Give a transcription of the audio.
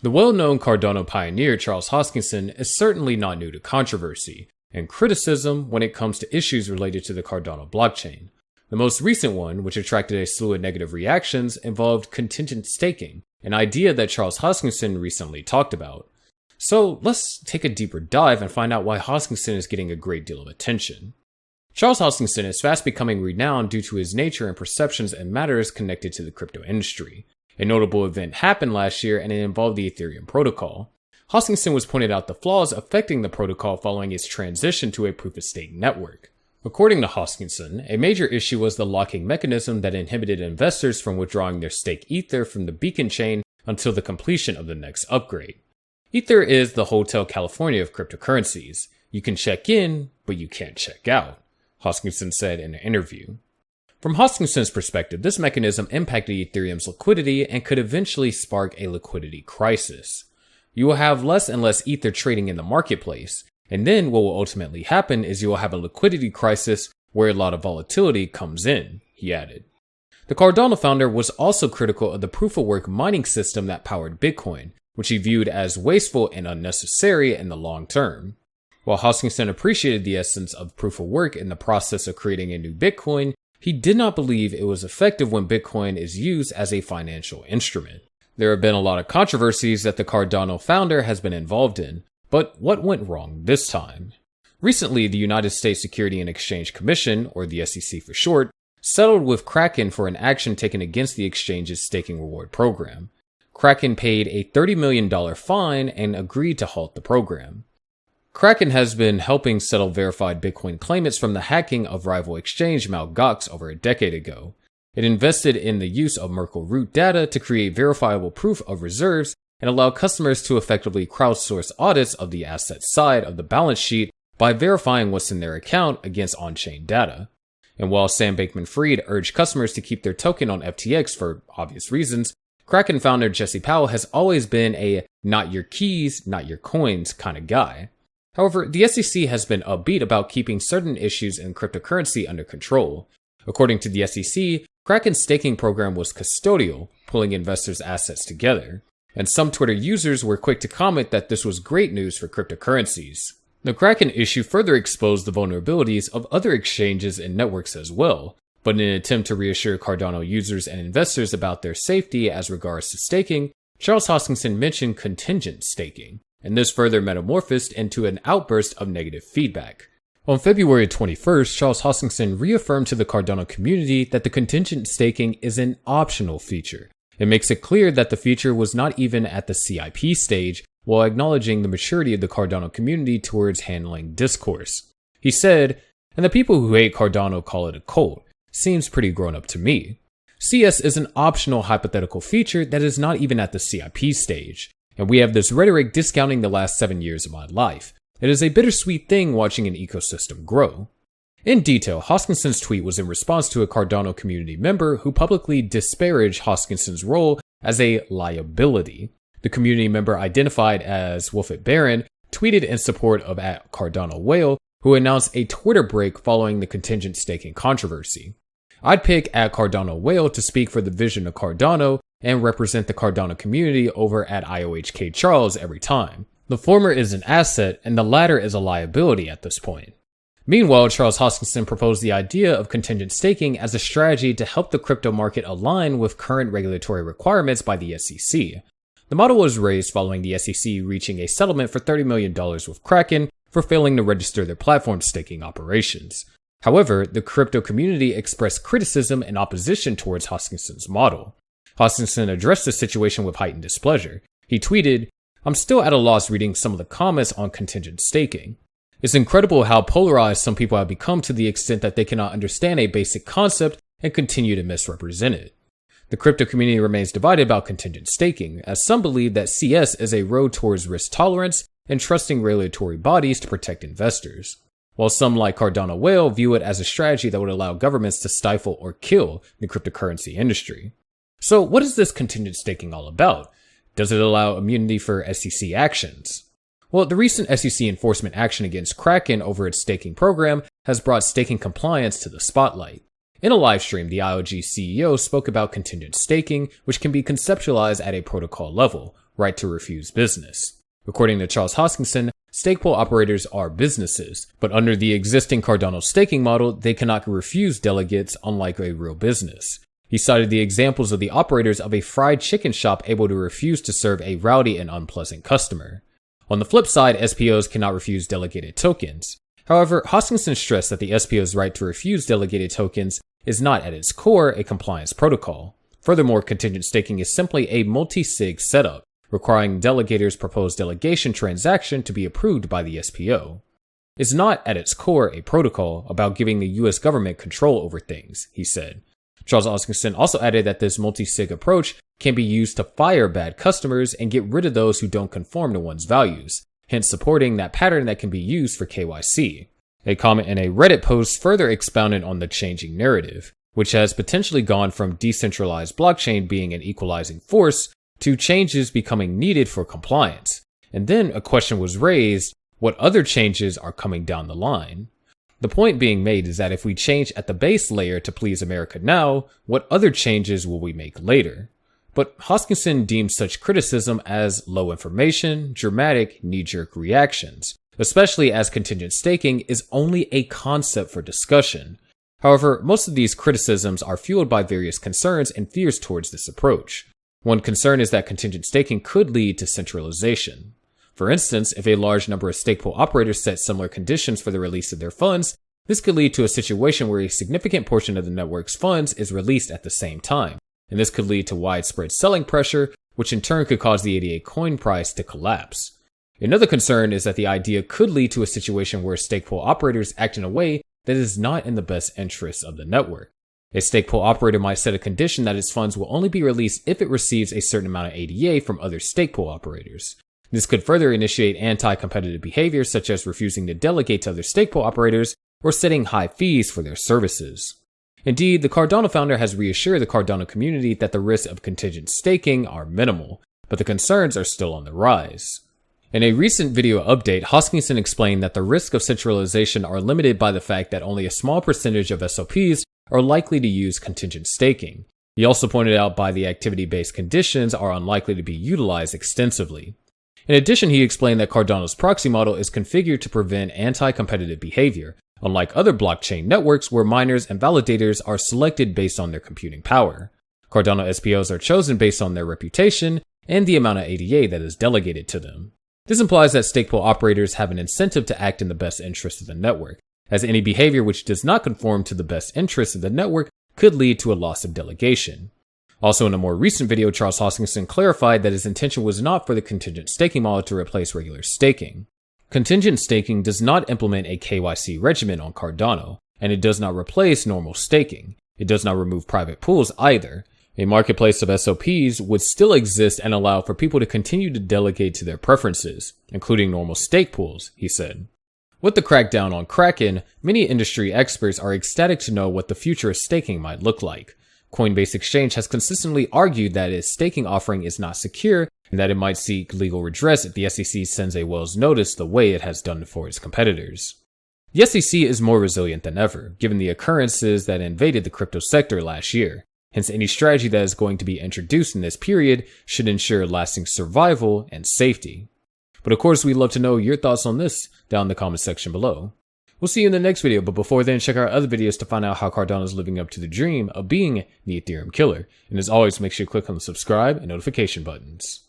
The well-known Cardano pioneer Charles Hoskinson is certainly not new to controversy and criticism when it comes to issues related to the Cardano blockchain. The most recent one, which attracted a slew of negative reactions, involved contingent staking, an idea that Charles Hoskinson recently talked about. So let's take a deeper dive and find out why Hoskinson is getting a great deal of attention. Charles Hoskinson is fast becoming renowned due to his nature and perceptions and matters connected to the crypto industry. A notable event happened last year and it involved the Ethereum protocol. Hoskinson was pointed out the flaws affecting the protocol following its transition to a proof-of-stake network. According to Hoskinson, a major issue was the locking mechanism that inhibited investors from withdrawing their stake Ether from the beacon chain until the completion of the next upgrade. Ether is the Hotel California of cryptocurrencies. You can check in, but you can't check out, Hoskinson said in an interview. From Hoskinson's perspective, this mechanism impacted Ethereum's liquidity and could eventually spark a liquidity crisis. You will have less and less Ether trading in the marketplace, and then what will ultimately happen is you will have a liquidity crisis where a lot of volatility comes in, he added. The Cardano founder was also critical of the proof-of-work mining system that powered Bitcoin, which he viewed as wasteful and unnecessary in the long term. While Hoskinson appreciated the essence of proof-of-work in the process of creating a new Bitcoin, he did not believe it was effective when Bitcoin is used as a financial instrument. There have been a lot of controversies that the Cardano founder has been involved in, but what went wrong this time? Recently, the United States Securities and Exchange Commission, or the SEC for short, settled with Kraken for an action taken against the exchange's staking reward program. Kraken paid a $30 million fine and agreed to halt the program. Kraken has been helping settle verified Bitcoin claimants from the hacking of rival exchange Mt. Gox over a decade ago. It invested in the use of Merkle root data to create verifiable proof of reserves and allow customers to effectively crowdsource audits of the asset side of the balance sheet by verifying what's in their account against on-chain data. And while Sam Bankman-Fried urged customers to keep their token on FTX for obvious reasons, Kraken founder Jesse Powell has always been a not your keys, not your coins kind of guy. However, the SEC has been upbeat about keeping certain issues in cryptocurrency under control. According to the SEC, Kraken's staking program was custodial, pulling investors' assets together. And some Twitter users were quick to comment that this was great news for cryptocurrencies. The Kraken issue further exposed the vulnerabilities of other exchanges and networks as well, but in an attempt to reassure Cardano users and investors about their safety as regards to staking, Charles Hoskinson mentioned contingent staking, and this further metamorphosed into an outburst of negative feedback. On February 21st, Charles Hoskinson reaffirmed to the Cardano community that the contingent staking is an optional feature. It makes it clear that the feature was not even at the CIP stage, while acknowledging the maturity of the Cardano community towards handling discourse. He said, "And the people who hate Cardano call it a cult. Seems pretty grown up to me. CS is an optional hypothetical feature that is not even at the CIP stage, and we have this rhetoric discounting the last 7 years of my life. It is a bittersweet thing watching an ecosystem grow." In detail, Hoskinson's tweet was in response to a Cardano community member who publicly disparaged Hoskinson's role as a liability. The community member, identified as Wolfit Baron, tweeted in support of @Cardano Whale, who announced a Twitter break following the contingent staking controversy. "I'd pick @Cardano Whale to speak for the vision of Cardano and represent the Cardano community over at IOHK Charles every time. The former is an asset and the latter is a liability at this point." Meanwhile, Charles Hoskinson proposed the idea of contingent staking as a strategy to help the crypto market align with current regulatory requirements by the SEC. The model was raised following the SEC reaching a settlement for $30 million with Kraken for failing to register their platform staking operations. However, the crypto community expressed criticism and opposition towards Hoskinson's model. Hoskinson addressed the situation with heightened displeasure. He tweeted, "I'm still at a loss reading some of the comments on contingent staking. It's incredible how polarized some people have become to the extent that they cannot understand a basic concept and continue to misrepresent it. The crypto community remains divided about contingent staking, as some believe that CS is a road towards risk tolerance and trusting regulatory bodies to protect investors, while some like Cardano Whale view it as a strategy that would allow governments to stifle or kill the cryptocurrency industry." So what is this contingent staking all about? Does it allow immunity for SEC actions? Well, the recent SEC enforcement action against Kraken over its staking program has brought staking compliance to the spotlight. In a live stream, the IOG CEO spoke about contingent staking, which can be conceptualized at a protocol level, right to refuse business. According to Charles Hoskinson, stake pool operators are businesses, but under the existing Cardano staking model, they cannot refuse delegates unlike a real business. He cited the examples of the operators of a fried chicken shop able to refuse to serve a rowdy and unpleasant customer. On the flip side, SPOs cannot refuse delegated tokens. However, Hoskinson stressed that the SPO's right to refuse delegated tokens is not at its core a compliance protocol. Furthermore, contingent staking is simply a multi-sig setup, requiring delegators' proposed delegation transaction to be approved by the SPO. It's not at its core a protocol about giving the US government control over things, he said. Charles Hoskinson also added that this multi-sig approach can be used to fire bad customers and get rid of those who don't conform to one's values, hence supporting that pattern that can be used for KYC. A comment in a Reddit post further expounded on the changing narrative, which has potentially gone from decentralized blockchain being an equalizing force to changes becoming needed for compliance. And then a question was raised, what other changes are coming down the line? The point being made is that if we change at the base layer to please America now, what other changes will we make later? But Hoskinson deemed such criticism as low information, dramatic, knee-jerk reactions, especially as contingent staking is only a concept for discussion. However, most of these criticisms are fueled by various concerns and fears towards this approach. One concern is that contingent staking could lead to centralization. For instance, if a large number of stake pool operators set similar conditions for the release of their funds, this could lead to a situation where a significant portion of the network's funds is released at the same time, and this could lead to widespread selling pressure, which in turn could cause the ADA coin price to collapse. Another concern is that the idea could lead to a situation where stake pool operators act in a way that is not in the best interests of the network. A stake pool operator might set a condition that its funds will only be released if it receives a certain amount of ADA from other stake pool operators. This could further initiate anti-competitive behavior such as refusing to delegate to other stake pool operators or setting high fees for their services. Indeed, the Cardano founder has reassured the Cardano community that the risks of contingent staking are minimal, but the concerns are still on the rise. In a recent video update, Hoskinson explained that the risks of centralization are limited by the fact that only a small percentage of SOPs are likely to use contingent staking. He also pointed out by the activity-based conditions are unlikely to be utilized extensively. In addition, he explained that Cardano's proxy model is configured to prevent anti-competitive behavior, unlike other blockchain networks where miners and validators are selected based on their computing power. Cardano SPOs are chosen based on their reputation and the amount of ADA that is delegated to them. This implies that stake pool operators have an incentive to act in the best interest of the network, as any behavior which does not conform to the best interest of the network could lead to a loss of delegation. Also, in a more recent video, Charles Hoskinson clarified that his intention was not for the contingent staking model to replace regular staking. Contingent staking does not implement a KYC regimen on Cardano, and it does not replace normal staking. It does not remove private pools either. A marketplace of SOPs would still exist and allow for people to continue to delegate to their preferences, including normal stake pools, he said. With the crackdown on Kraken, many industry experts are ecstatic to know what the future of staking might look like. Coinbase Exchange has consistently argued that its staking offering is not secure and that it might seek legal redress if the SEC sends a Wells notice the way it has done for its competitors. The SEC is more resilient than ever, given the occurrences that invaded the crypto sector last year. Hence, any strategy that is going to be introduced in this period should ensure lasting survival and safety. But of course, we'd love to know your thoughts on this down in the comment section below. We'll see you in the next video, but before then, check out our other videos to find out how Cardano is living up to the dream of being the Ethereum killer. And as always, make sure you click on the subscribe and notification buttons.